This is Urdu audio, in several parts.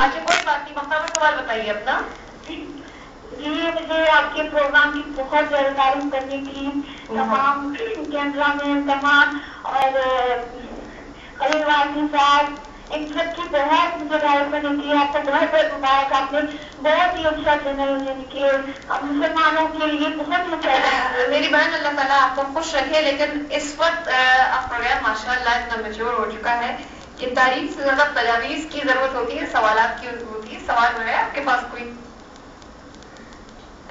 اچھا کوئی بات نہیں، مختار سوال بتائیے اپنا. یہ مجھے آپ کے پروگرام کی بہت زیادہ تعریف کرنے کی، تمام کیمرہ مین تمام اور خلیل واسی صاحب ان سب کی بہت مجھے تعریف کرنے کی. آپ کو بہت بہت مبارک. آپ نے بہت ہی اچھا چینل نکلے، مسلمانوں کے لیے بہت ہی اچھا ہے. میری بہن اللہ تعالیٰ آپ کو خوش رکھے. لیکن اس وقت آپ کا غیر ماشاء اللہ اتنا میچور ہو چکا ہے کہ تعریف سے زیادہ تجاویز کی ضرورت ہوتی ہے، سوالات کی ہوتی ہے. سوال ہے آپ کے پاس کوئی؟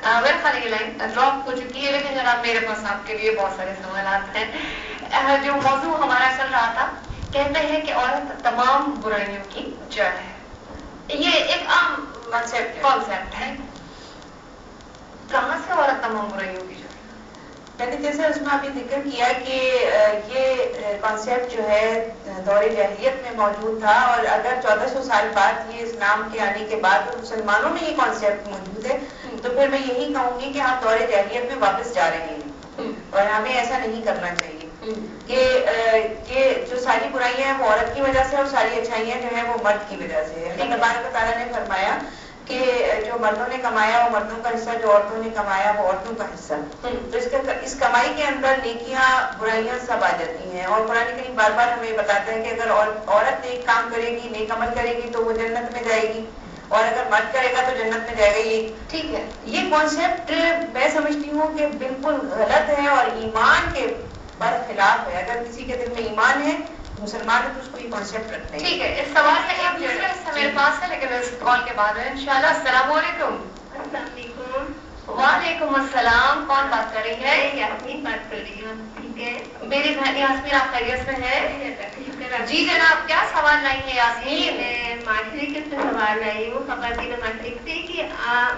میرے خیال یہ لائن ڈراپ ہو چکی ہے، لیکن جناب میرے پاس آپ کے لیے بہت سارے سوالات ہیں. جو موضوع ہمارا چل رہا تھا، کہتے ہیں کہ عورت تمام برائیوں کی جڑ ہے. یہ ایک عام کانسیپٹ ہے. کہاں سے عورت تمام برائیوں کی جڑ؟ یعنی جیسے اس میں ابھی ذکر کیا کہ یہ کانسیپٹ جو ہے دور جاہلیت میں موجود تھا، اور اگر 1400 سال بعد یہ اسلام کے آنے کے بعد مسلمانوں میں یہ کانسیپٹ موجود ہے، تو پھر میں یہی کہوں گی کہ ہم دور جاہلیت میں واپس جا رہے ہیں اور ہمیں ایسا نہیں کرنا چاہیے کہ جو ساری برائیاں ہیں وہ عورت کی وجہ سے اور ساری اچھائیاں جو ہیں وہ مرد کی وجہ سے. اللہ تبارک و تعالیٰ نے فرمایا کہ جو مردوں نے کمایا وہ مردوں کا حصہ، جو عورتوں نے کمایا وہ عورتوں کا حصہ. تو اس کمائی کے اندر نیکیاں برائیاں سب آ جاتی ہیں. اور قرآن کریم بار بار ہمیں بتاتا ہے کہ اگر عورت نیک کام کرے گی، نیک عمل کرے گی تو وہ جنت میں جائے گی، اور اگر مرد کرے گا تو جنت میں جائے گا. یہ ٹھیک ہے. یہ کانسیپٹ میں سمجھتی ہوں کہ بالکل غلط ہے اور ایمان کے برخلاف ہے. اگر کسی کے دل میں ایمان ہے مسلمان ہے تو اس کو یہ کانسیپٹ رکھنا ہے. ٹھیک ہے. اس سوال کا ایک دوسرا حصہ میرے پاس ہے، لیکن اس کال کے بعد ہے انشاءاللہ. السلام علیکم. السلام علیکم. وعلیکم السلام. کون بات کر رہی ہے؟ یاسمین بات کر رہی ہوں. ٹھیک ہے. میری بہن یاسمین آپ خیریت سے ہیں؟ جی جناب، کیا سوال لائی ہے یاسمین؟ میں معاشرے کے سے سوال لائی ہوں، خواتین معاشرے سے، کہ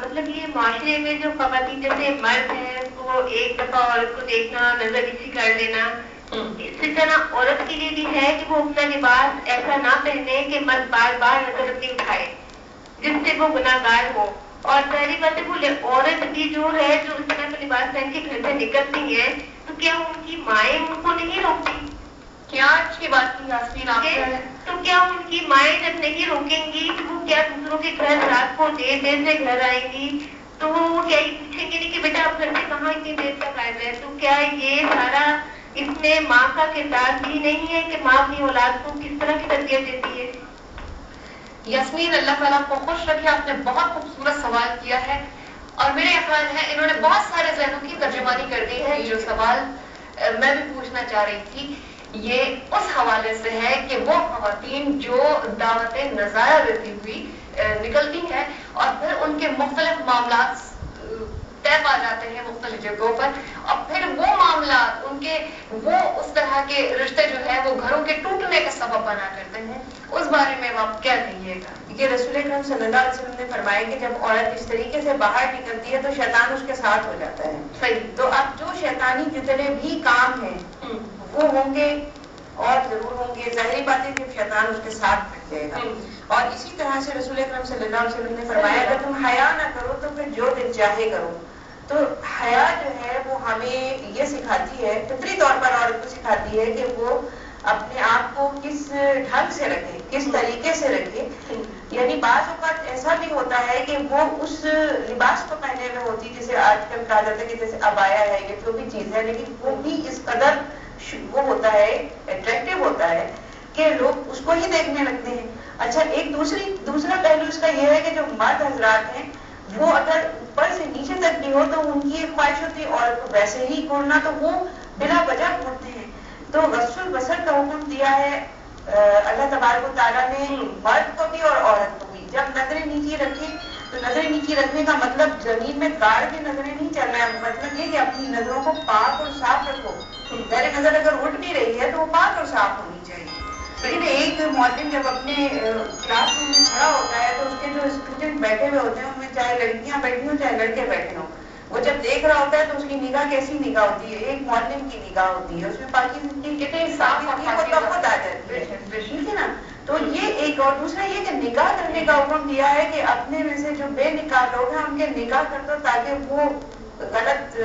مطلب یہ معاشرے میں جو خواتین جیسے مرد ہیں وہ ایک دفعہ عورت کو دیکھنا، نظر اسی کر لینا، اسی طرح عورت کے لیے بھی ہے کہ وہ اپنا لباس ایسا نہ پہنے کہ مرد بار بار نظر اپنی اٹھائے جس سے وہ گناہگار ہو. اور پہلی بات ہے وہ عورت بھی جو ہے جو اس طرح کا لباس پہن کے گھر سے نکلتی ہے تو کیا ان کی مائیں ان کو نہیں روکتی؟ کیا اچھی بات کی یاسمین آپ نے. تو کیا ان کی مائیں جب نہیں روکیں گی تو وہ کیا دوسروں کے گھر رات کو دیر دیر سے گھر آئیں گی تو وہ کیا پوچھیں گے نہیں کہ بیٹا آپ گھر سے کہاں اتنی دیر تک آئے ہوئے؟ تو کیا یہ سارا اس میں ماں کا کردار بھی نہیں ہے کہ ماں اپنی اولاد کو کس طرح کی تربیت دیتی ہے؟ یاسمین اللہ تعالیٰ کو خوش رکھے. آپ نے بہت خوبصورت سوال کیا ہے، اور میرے خیال ہے انہوں نے بہت سارے ذہنوں کی ترجمانی کر دی ہے. جو سوال میں بھی پوچھنا چاہ رہی تھی یہ اس حوالے سے ہے کہ وہ خواتین جو دعوت نظارہ دیتی ہوئی نکلتی ہیں اور پھر ان کے مختلف معاملات طے پا جاتے ہیں مختلف جگہوں پر، اور پھر وہ معاملات ان کے وہ اس طرح کے رشتے جو ہے وہ گھروں کے ٹوٹنے کا سبب بنا کرتے ہیں. اس بارے میں آپ کیا کہیے گا؟ یہ رسول اکرم صلی اللہ علیہ وسلم نے فرمایا کہ جب عورت اس طریقے سے باہر نکلتی ہے تو شیطان اس کے ساتھ ہو جاتا ہے. صحیح. تو اب جو شیطانی جتنے بھی کام ہیں وہ ہوں گے اور ضرور ہوں گے. ظاہری بات ہے کہ شیطان اس کے ساتھ لگ جائے گا. اور اسی طرح سے رسول اکرم صلی اللہ علیہ وسلم نے فرمایا اگر تم حیا نہ کرو تو پھر جو دل چاہے کرو. تو حیا جو ہے وہ ہمیں یہ سکھاتی ہے، فطری طور پر عورت کو سکھاتی ہے کہ وہ اپنے آپ کو کس ڈھنگ سے رکھے، کس طریقے سے رکھے. یعنی بعض اوقات ایسا بھی ہوتا ہے کہ وہ اس لباس کو پہننے میں ہوتی، جسے آج کل کہا جاتا ہے کہ جیسے ابایا ہے یہ جو بھی چیز ہے، لیکن وہ بھی اس قدر وہ ہوتا ہے اٹریکٹیو ہوتا ہے کہ لوگ اس کو ہی دیکھنے لگتے ہیں. اچھا ایک دوسرا پہلو اس کا یہ ہے کہ جو مرد حضرات ہیں وہ اگر اوپر سے نیچے تک بھی ہو تو ان کی ایک خواہش ہوتی ہے عورت کو ویسے ہی گھورنا، تو وہ بلا وجہ گھورتے ہیں. تو غض البصر کا حکم دیا ہے اللہ تبارک و تعالیٰ نے مرد کو بھی اور عورت کو بھی. جب نظریں نیچی رکھیں تو نظریں نیچی رکھنے کا مطلب زمین میں گاڑ کے نظریں نہیں چلنا ہے، مطلب یہ کہ اپنی نظروں کو پاک اور صاف رکھو. میری نظر اگر اٹھ بھی رہی ہے تو وہ پاک اور صاف ہونی چاہیے. لیکن ایک معلم جب اپنے کلاس روم میں کھڑا ہوتا ہے تو اس کے جو اسٹوڈنٹ بیٹھے ہوئے ہوتے ہیں ان میں چاہے لڑکیاں بیٹھی ہوں چاہے لڑکے بیٹھے ہوں، وہ جب دیکھ رہا ہوتا ہے تو اس کی نگاہ کیسی نگاہ ہوتی ہے؟ ایک معلم کی نگاہ ہوتی ہے، اس میں پاکیزگی کتنی صاف خود آ جاتی ہے. ٹھیک ہے نا. تو یہ ایک. اور دوسرا یہ کہ نکاح کرنے کا حکم دیا ہے کہ اپنے میں سے جو بے نکاح لوگ ہیں ان کے نکاح کر دو تاکہ وہ غلط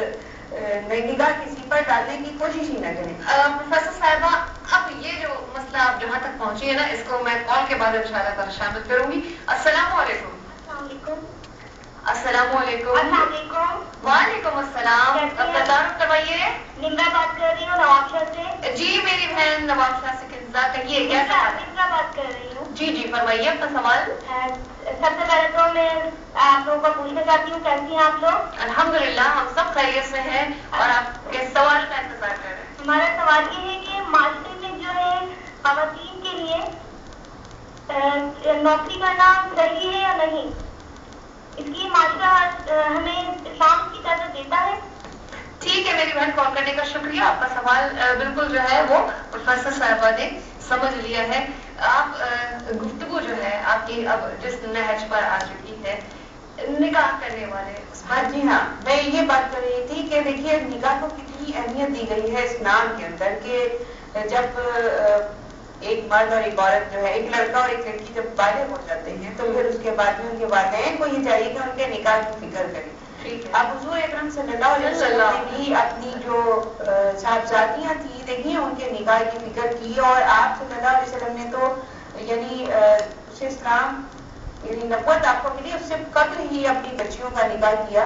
نگاہ کسی پر ڈالنے کی کوشش ہی نہ کریں. پروفیسر صاحبہ اب یہ جو مسئلہ آپ جہاں تک پہنچی ہے نا اس کو میں کال کے بعد انشاءاللہ شامل کروں گی. السلام جی میری بہن نواب شاہ سکنزا، کہیے کیا سوال ہے؟ بات کر رہی ہوں. جی جی فرمائیے اپنا سوال. سب سے پہلے تو میں آپ لوگوں کو پوچھنا چاہتی ہوں کیسی ہیں آپ لوگ؟ الحمدللہ ہم سب خیریت سے ہیں اور آپ کے سوال کا انتظار کر رہے ہیں. ہمارا سوال یہ ہے کہ معاشرے میں جو ہے خواتین کے لیے نوکری کرنا صحیح ہے یا نہیں؟ اس کی معاشرہ ہمیں اسلام کی اجازت دیتا ہے؟ ٹھیک ہے میری بہن، کال کرنے کا شکریہ. آپ کا سوال بالکل جو ہے وہ پروفیسر صاحبہ نے سمجھ لیا ہے. آپ گفتگو جو ہے آپ کی اب جس نہج پر آ چکی ہے نکاح کرنے والے. ہاں جی ہاں، میں یہ بات کر رہی تھی کہ دیکھیے نکاح کو کتنی اہمیت دی گئی ہے اسلام کے اندر کہ جب ایک مرد اور ایک عورت جو ہے، ایک لڑکا اور ایک لڑکی جب بالغ ہو جاتے ہیں تو پھر اس کے بعد میں ان کے والدین کو یہ چاہیے کہ ان کے نکاح کی فکر کریں. اب حضور اکرم صلی اللہ علیہ وسلم نے بھی اپنی جو صاحبزادیاں تھیں دیکھیے ان کے نکاح کی فکر کی، اور آپ صلی اللہ علیہ وسلم نے تو یعنی اسے اسلام یعنی نبوت آپ کو ملی اس سے قبل ہی اپنی بچیوں کا نکاح کیا.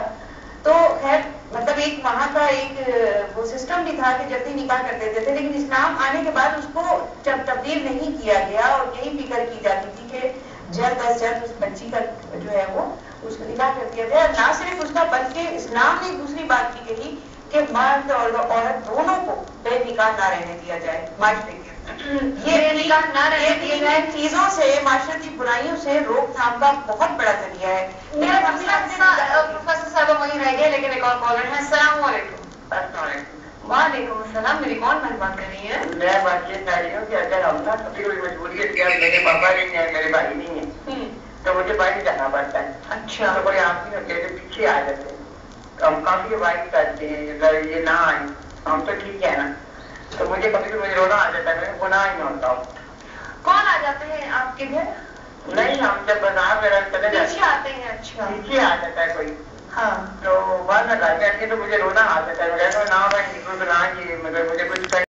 تو خیر مطلب ایک وہاں کا ایک وہ سسٹم بھی تھا کہ جلدی نکاح کر دیتے تھے، لیکن اسلام آنے کے بعد اس کو جب تبدیل نہیں کیا گیا اور یہی فکر کی جاتی تھی کہ جلد از جلد اس بچی کا جو ہے وہ اس کو نکاح کر دیا گیا. نہ صرف اس کا بلکہ اسلام نے ایک دوسری بات کی کہی کہ مرد اور عورت دونوں کو بے نکاح نہ رہنے دیا جائے معاشرے کے اندر. یہ نکاح نہ رہنے دیے گئے چیزوں سے معاشرتی برائیوں سے روک تھام کا بہت بڑا ذریعہ ہے. میرا پروفیسر صاحبہ وہیں رہ گئے لیکن ایک اور کالر ہے. السلام علیکم. السلام علیکم. وعلیکم السلام. میری کون بہن بات کر رہی ہے؟ میں بات یہ کہہ رہی ہوں کہ اگر ہم نا کبھی کوئی مجبوری ہے، میرے پاپا نہیں ہے، میرے بھائی نہیں ہے، تو مجھے باہر جانا پڑتا ہے. اچھا. تو کوئی آپ نہیں ہوتے تو پیچھے آ جاتے ہیں، ہم کافی وائٹ کرتے ہیں اگر یہ نہ آئے ہم تو ٹھیک ہے نا. تو مجھے کبھی مجھے رونا آ جاتا ہے، میں گناہ ہی ہوتا ہوں. کون آ جاتے ہیں آپ کے گھر؟ نہیں ہم جب بازار وغیرہ چلے پیچھے جاتے آتے ہیں. اچھا. پیچھے آ جاتا ہے کوئی. ہاں. تو بعد میں گھر میں آتی ہے تو مجھے رونا آ جاتا ہے، نہ میں نکلوں تو نہ کہ مگر مجھے کچھ